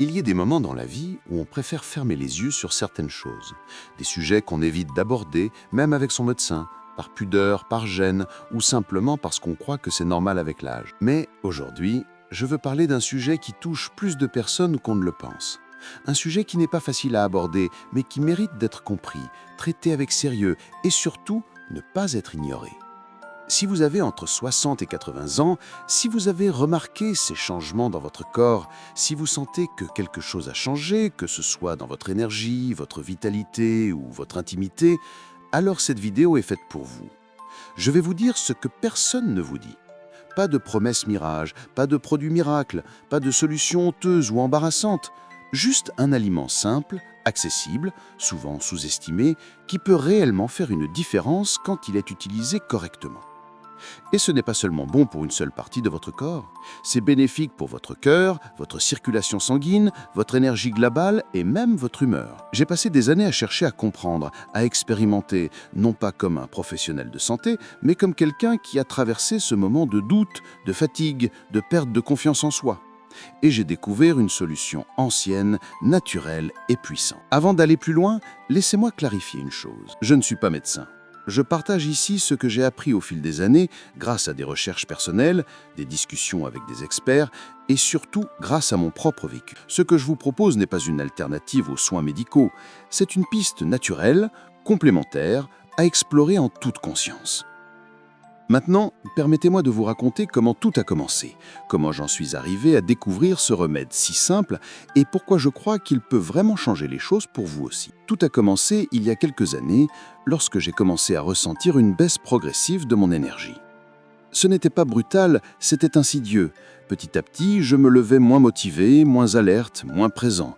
Il y a des moments dans la vie où on préfère fermer les yeux sur certaines choses, des sujets qu'on évite d'aborder, même avec son médecin, par pudeur, par gêne, ou simplement parce qu'on croit que c'est normal avec l'âge. Mais aujourd'hui, je veux parler d'un sujet qui touche plus de personnes qu'on ne le pense. Un sujet qui n'est pas facile à aborder, mais qui mérite d'être compris, traité avec sérieux et surtout ne pas être ignoré. Si vous avez entre 60 et 80 ans, si vous avez remarqué ces changements dans votre corps, si vous sentez que quelque chose a changé, que ce soit dans votre énergie, votre vitalité ou votre intimité, alors cette vidéo est faite pour vous. Je vais vous dire ce que personne ne vous dit. Pas de promesses mirage, pas de produits miracles, pas de solutions honteuses ou embarrassantes. Juste un aliment simple, accessible, souvent sous-estimé, qui peut réellement faire une différence quand il est utilisé correctement. Et ce n'est pas seulement bon pour une seule partie de votre corps, c'est bénéfique pour votre cœur, votre circulation sanguine, votre énergie globale et même votre humeur. J'ai passé des années à chercher à comprendre, à expérimenter, non pas comme un professionnel de santé, mais comme quelqu'un qui a traversé ce moment de doute, de fatigue, de perte de confiance en soi. Et j'ai découvert une solution ancienne, naturelle et puissante. Avant d'aller plus loin, laissez-moi clarifier une chose. Je ne suis pas médecin. Je partage ici ce que j'ai appris au fil des années, grâce à des recherches personnelles, des discussions avec des experts et surtout grâce à mon propre vécu. Ce que je vous propose n'est pas une alternative aux soins médicaux, c'est une piste naturelle, complémentaire, à explorer en toute conscience. Maintenant, permettez-moi de vous raconter comment tout a commencé, comment j'en suis arrivé à découvrir ce remède si simple et pourquoi je crois qu'il peut vraiment changer les choses pour vous aussi. Tout a commencé il y a quelques années, lorsque j'ai commencé à ressentir une baisse progressive de mon énergie. Ce n'était pas brutal, c'était insidieux. Petit à petit, je me levais moins motivé, moins alerte, moins présent.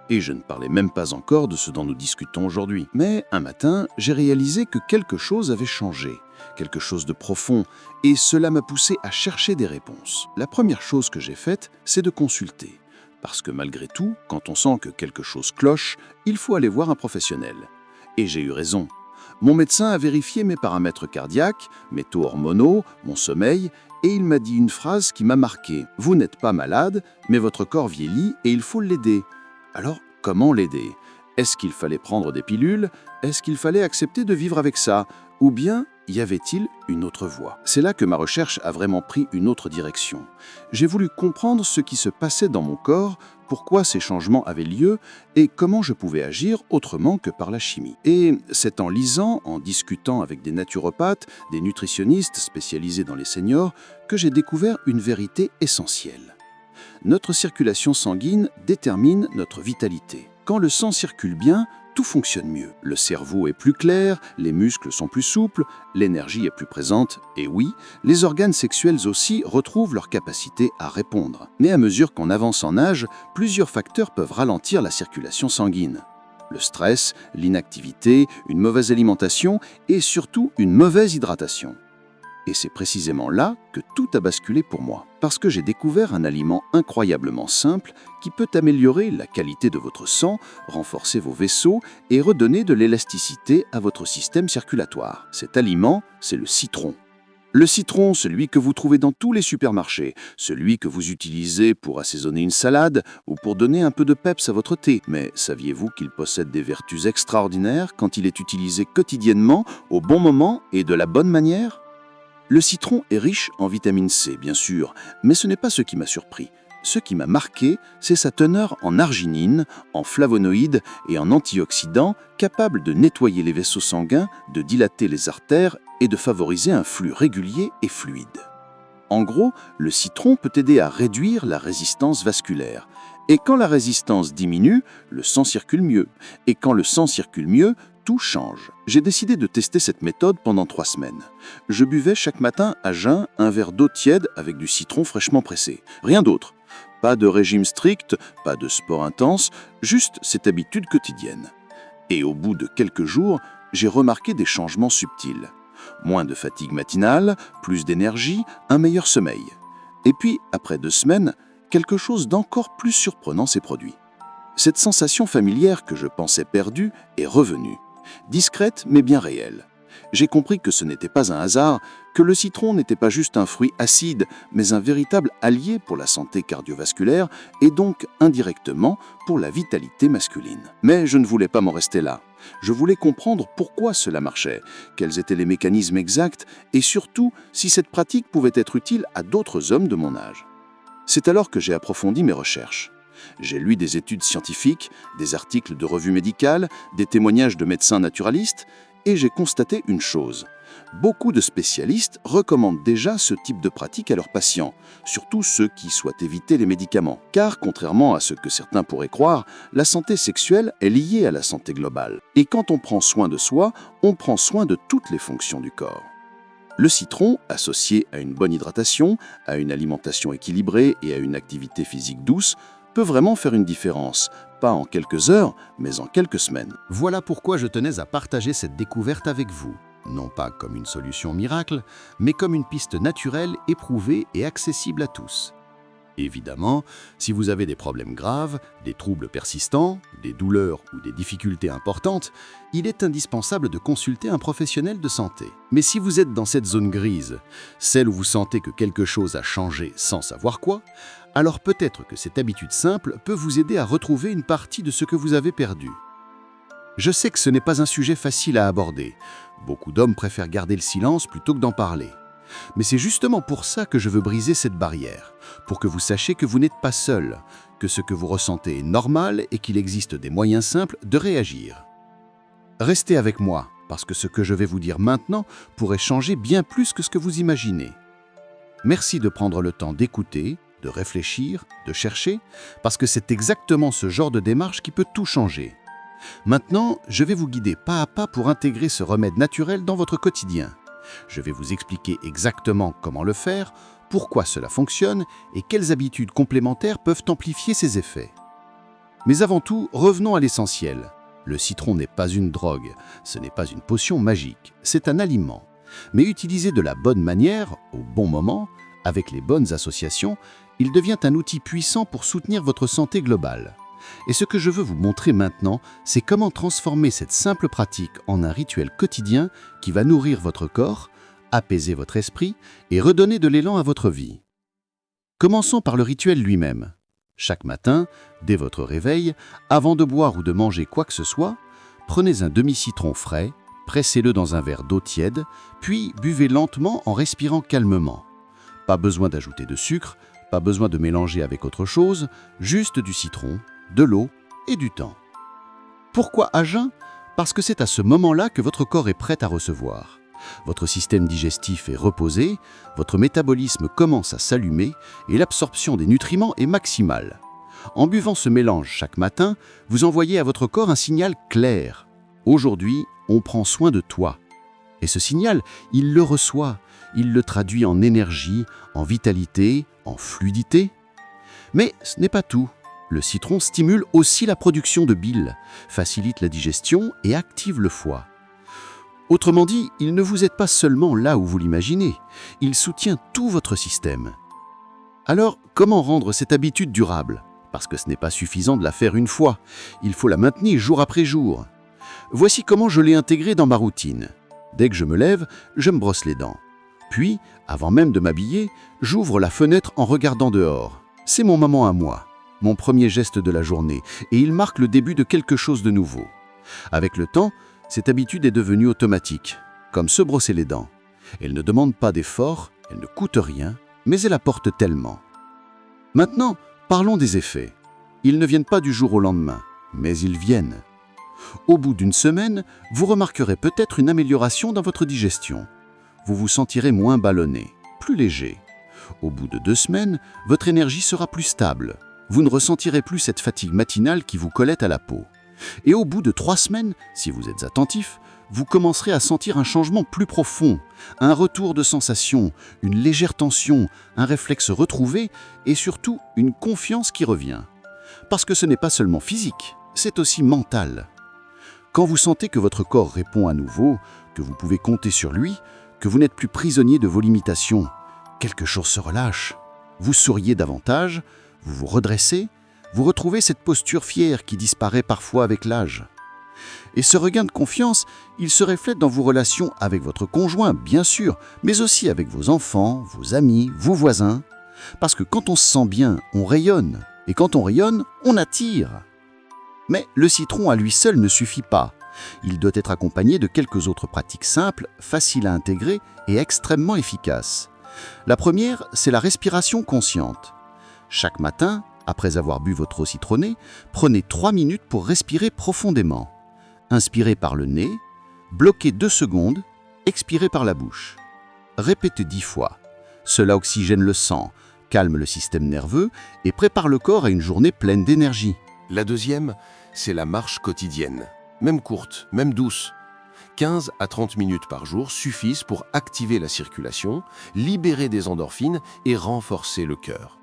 Et je ne parlais même pas encore de ce dont nous discutons aujourd'hui. Mais un matin, j'ai réalisé que quelque chose avait changé, quelque chose de profond, et cela m'a poussé à chercher des réponses. La première chose que j'ai faite, c'est de consulter. Parce que malgré tout, quand on sent que quelque chose cloche, il faut aller voir un professionnel. Et j'ai eu raison. Mon médecin a vérifié mes paramètres cardiaques, mes taux hormonaux, mon sommeil, et il m'a dit une phrase qui m'a marqué. « Vous n'êtes pas malade, mais votre corps vieillit et il faut l'aider. » Alors, comment l'aider? Est-ce qu'il fallait prendre des pilules? Est-ce qu'il fallait accepter de vivre avec ça? Ou bien, y avait-il une autre voie? C'est là que ma recherche a vraiment pris une autre direction. J'ai voulu comprendre ce qui se passait dans mon corps, pourquoi ces changements avaient lieu et comment je pouvais agir autrement que par la chimie. Et c'est en lisant, en discutant avec des naturopathes, des nutritionnistes spécialisés dans les seniors, que j'ai découvert une vérité essentielle. Notre circulation sanguine détermine notre vitalité. Quand le sang circule bien, tout fonctionne mieux. Le cerveau est plus clair, les muscles sont plus souples, l'énergie est plus présente, et oui, les organes sexuels aussi retrouvent leur capacité à répondre. Mais à mesure qu'on avance en âge, plusieurs facteurs peuvent ralentir la circulation sanguine. Le stress, l'inactivité, une mauvaise alimentation et surtout une mauvaise hydratation. Et c'est précisément là que tout a basculé pour moi. Parce que j'ai découvert un aliment incroyablement simple qui peut améliorer la qualité de votre sang, renforcer vos vaisseaux et redonner de l'élasticité à votre système circulatoire. Cet aliment, c'est le citron. Le citron, celui que vous trouvez dans tous les supermarchés, celui que vous utilisez pour assaisonner une salade ou pour donner un peu de peps à votre thé. Mais saviez-vous qu'il possède des vertus extraordinaires quand il est utilisé quotidiennement, au bon moment et de la bonne manière ? Le citron est riche en vitamine C, bien sûr, mais ce n'est pas ce qui m'a surpris. Ce qui m'a marqué, c'est sa teneur en arginine, en flavonoïdes et en antioxydants capables de nettoyer les vaisseaux sanguins, de dilater les artères et de favoriser un flux régulier et fluide. En gros, le citron peut aider à réduire la résistance vasculaire. Et quand la résistance diminue, le sang circule mieux. Et quand le sang circule mieux, tout change. J'ai décidé de tester cette méthode pendant 3 semaines. Je buvais chaque matin à jeun un verre d'eau tiède avec du citron fraîchement pressé. Rien d'autre. Pas de régime strict, pas de sport intense, juste cette habitude quotidienne. Et au bout de quelques jours, j'ai remarqué des changements subtils. Moins de fatigue matinale, plus d'énergie, un meilleur sommeil. Et puis, après 2 semaines, quelque chose d'encore plus surprenant s'est produit. Cette sensation familière que je pensais perdue est revenue. Discrète mais bien réelle. J'ai compris que ce n'était pas un hasard, que le citron n'était pas juste un fruit acide, mais un véritable allié pour la santé cardiovasculaire et donc indirectement pour la vitalité masculine. Mais je ne voulais pas m'en rester là. Je voulais comprendre pourquoi cela marchait, quels étaient les mécanismes exacts et surtout si cette pratique pouvait être utile à d'autres hommes de mon âge. C'est alors que j'ai approfondi mes recherches. J'ai lu des études scientifiques, des articles de revues médicales, des témoignages de médecins naturalistes, et j'ai constaté une chose. Beaucoup de spécialistes recommandent déjà ce type de pratique à leurs patients, surtout ceux qui souhaitent éviter les médicaments. Car, contrairement à ce que certains pourraient croire, la santé sexuelle est liée à la santé globale. Et quand on prend soin de soi, on prend soin de toutes les fonctions du corps. Le citron, associé à une bonne hydratation, à une alimentation équilibrée et à une activité physique douce, peut vraiment faire une différence, pas en quelques heures, mais en quelques semaines. Voilà pourquoi je tenais à partager cette découverte avec vous. Non pas comme une solution miracle, mais comme une piste naturelle, éprouvée et accessible à tous. Évidemment, si vous avez des problèmes graves, des troubles persistants, des douleurs ou des difficultés importantes, il est indispensable de consulter un professionnel de santé. Mais si vous êtes dans cette zone grise, celle où vous sentez que quelque chose a changé sans savoir quoi, alors peut-être que cette habitude simple peut vous aider à retrouver une partie de ce que vous avez perdu. Je sais que ce n'est pas un sujet facile à aborder. Beaucoup d'hommes préfèrent garder le silence plutôt que d'en parler. Mais c'est justement pour ça que je veux briser cette barrière, pour que vous sachiez que vous n'êtes pas seul, que ce que vous ressentez est normal et qu'il existe des moyens simples de réagir. Restez avec moi, parce que ce que je vais vous dire maintenant pourrait changer bien plus que ce que vous imaginez. Merci de prendre le temps d'écouter, de réfléchir, de chercher, parce que c'est exactement ce genre de démarche qui peut tout changer. Maintenant, je vais vous guider pas à pas pour intégrer ce remède naturel dans votre quotidien. Je vais vous expliquer exactement comment le faire, pourquoi cela fonctionne et quelles habitudes complémentaires peuvent amplifier ses effets. Mais avant tout, revenons à l'essentiel. Le citron n'est pas une drogue, ce n'est pas une potion magique, c'est un aliment. Mais utilisé de la bonne manière, au bon moment, avec les bonnes associations, il devient un outil puissant pour soutenir votre santé globale. Et ce que je veux vous montrer maintenant, c'est comment transformer cette simple pratique en un rituel quotidien qui va nourrir votre corps, apaiser votre esprit et redonner de l'élan à votre vie. Commençons par le rituel lui-même. Chaque matin, dès votre réveil, avant de boire ou de manger quoi que ce soit, prenez un demi-citron frais, pressez-le dans un verre d'eau tiède, puis buvez lentement en respirant calmement. Pas besoin d'ajouter de sucre, pas besoin de mélanger avec autre chose, juste du citron, de l'eau et du temps. Pourquoi à jeun? Parce que c'est à ce moment-là que votre corps est prêt à recevoir. Votre système digestif est reposé, votre métabolisme commence à s'allumer et l'absorption des nutriments est maximale. En buvant ce mélange chaque matin, vous envoyez à votre corps un signal clair. Aujourd'hui, on prend soin de toi. Et ce signal, il le reçoit, il le traduit en énergie, en vitalité, en fluidité. Mais ce n'est pas tout. Le citron stimule aussi la production de bile, facilite la digestion et active le foie. Autrement dit, il ne vous aide pas seulement là où vous l'imaginez, il soutient tout votre système. Alors, comment rendre cette habitude durable? Parce que ce n'est pas suffisant de la faire une fois, il faut la maintenir jour après jour. Voici comment je l'ai intégré dans ma routine. Dès que je me lève, je me brosse les dents. Puis, avant même de m'habiller, j'ouvre la fenêtre en regardant dehors. C'est mon moment à moi. Mon premier geste de la journée, et il marque le début de quelque chose de nouveau. Avec le temps, cette habitude est devenue automatique, comme se brosser les dents. Elle ne demande pas d'effort, elle ne coûte rien, mais elle apporte tellement. Maintenant, parlons des effets. Ils ne viennent pas du jour au lendemain, mais ils viennent. Au bout d'une semaine, vous remarquerez peut-être une amélioration dans votre digestion. Vous vous sentirez moins ballonné, plus léger. Au bout de 2 semaines, votre énergie sera plus stable. Vous ne ressentirez plus cette fatigue matinale qui vous collait à la peau. Et au bout de 3 semaines, si vous êtes attentif, vous commencerez à sentir un changement plus profond, un retour de sensation, une légère tension, un réflexe retrouvé et surtout une confiance qui revient. Parce que ce n'est pas seulement physique, c'est aussi mental. Quand vous sentez que votre corps répond à nouveau, que vous pouvez compter sur lui, que vous n'êtes plus prisonnier de vos limitations, quelque chose se relâche. Vous souriez davantage, vous vous redressez, vous retrouvez cette posture fière qui disparaît parfois avec l'âge. Et ce regain de confiance, il se reflète dans vos relations avec votre conjoint, bien sûr, mais aussi avec vos enfants, vos amis, vos voisins. Parce que quand on se sent bien, on rayonne. Et quand on rayonne, on attire. Mais le citron à lui seul ne suffit pas. Il doit être accompagné de quelques autres pratiques simples, faciles à intégrer et extrêmement efficaces. La première, c'est la respiration consciente. Chaque matin, après avoir bu votre eau citronnée, prenez 3 minutes pour respirer profondément. Inspirez par le nez, bloquez 2 secondes, expirez par la bouche. Répétez 10 fois. Cela oxygène le sang, calme le système nerveux et prépare le corps à une journée pleine d'énergie. La deuxième, c'est la marche quotidienne. Même courte, même douce. 15 à 30 minutes par jour suffisent pour activer la circulation, libérer des endorphines et renforcer le cœur.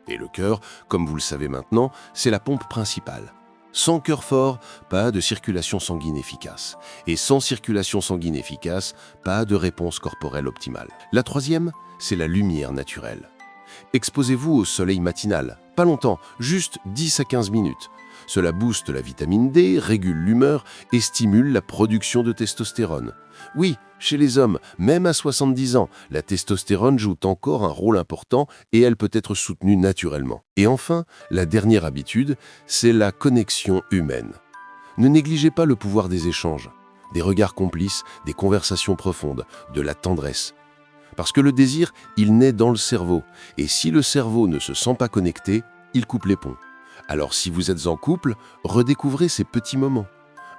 Et le cœur, comme vous le savez maintenant, c'est la pompe principale. Sans cœur fort, pas de circulation sanguine efficace. Et sans circulation sanguine efficace, pas de réponse corporelle optimale. La troisième, c'est la lumière naturelle. Exposez-vous au soleil matinal, pas longtemps, juste 10 à 15 minutes. Cela booste la vitamine D, régule l'humeur et stimule la production de testostérone. Oui, chez les hommes, même à 70 ans, la testostérone joue encore un rôle important et elle peut être soutenue naturellement. Et enfin, la dernière habitude, c'est la connexion humaine. Ne négligez pas le pouvoir des échanges, des regards complices, des conversations profondes, de la tendresse. Parce que le désir, il naît dans le cerveau. Et si le cerveau ne se sent pas connecté, il coupe les ponts. Alors si vous êtes en couple, redécouvrez ces petits moments.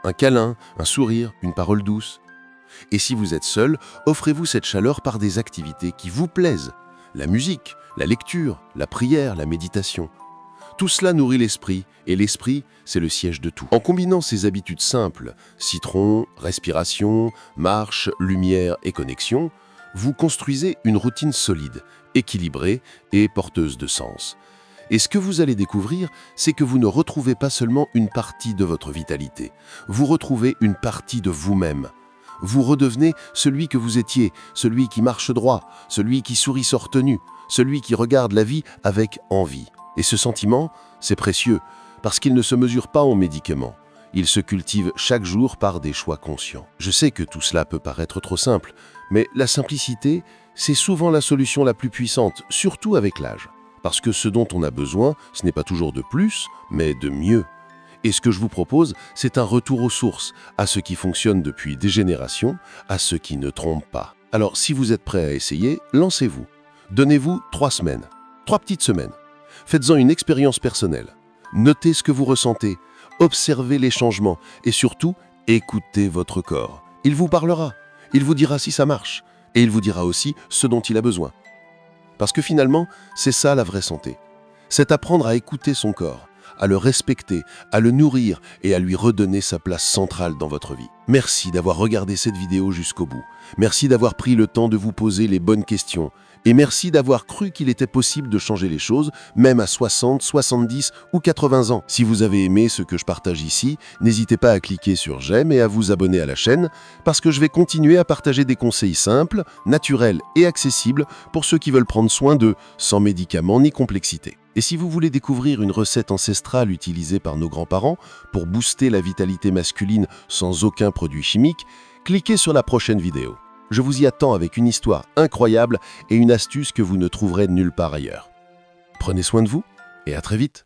Un câlin, un sourire, une parole douce. Et si vous êtes seul, offrez-vous cette chaleur par des activités qui vous plaisent. La musique, la lecture, la prière, la méditation. Tout cela nourrit l'esprit, et l'esprit, c'est le siège de tout. En combinant ces habitudes simples, citron, respiration, marche, lumière et connexion, vous construisez une routine solide, équilibrée et porteuse de sens. Et ce que vous allez découvrir, c'est que vous ne retrouvez pas seulement une partie de votre vitalité, vous retrouvez une partie de vous-même. Vous redevenez celui que vous étiez, celui qui marche droit, celui qui sourit sans retenue, celui qui regarde la vie avec envie. Et ce sentiment, c'est précieux, parce qu'il ne se mesure pas en médicaments. Il se cultive chaque jour par des choix conscients. Je sais que tout cela peut paraître trop simple, mais la simplicité, c'est souvent la solution la plus puissante, surtout avec l'âge. Parce que ce dont on a besoin, ce n'est pas toujours de plus, mais de mieux. Et ce que je vous propose, c'est un retour aux sources, à ce qui fonctionne depuis des générations, à ce qui ne trompe pas. Alors, si vous êtes prêt à essayer, lancez-vous. Donnez-vous 3 semaines, 3 petites semaines. Faites-en une expérience personnelle. Notez ce que vous ressentez, observez les changements et surtout, écoutez votre corps. Il vous parlera, il vous dira si ça marche et il vous dira aussi ce dont il a besoin. Parce que finalement, c'est ça la vraie santé. C'est apprendre à écouter son corps, à le respecter, à le nourrir et à lui redonner sa place centrale dans votre vie. Merci d'avoir regardé cette vidéo jusqu'au bout. Merci d'avoir pris le temps de vous poser les bonnes questions. Et merci d'avoir cru qu'il était possible de changer les choses, même à 60, 70 ou 80 ans. Si vous avez aimé ce que je partage ici, n'hésitez pas à cliquer sur j'aime et à vous abonner à la chaîne, parce que je vais continuer à partager des conseils simples, naturels et accessibles pour ceux qui veulent prendre soin d'eux, sans médicaments ni complexité. Et si vous voulez découvrir une recette ancestrale utilisée par nos grands-parents pour booster la vitalité masculine sans aucun produit chimique, cliquez sur la prochaine vidéo. Je vous y attends avec une histoire incroyable et une astuce que vous ne trouverez nulle part ailleurs. Prenez soin de vous et à très vite.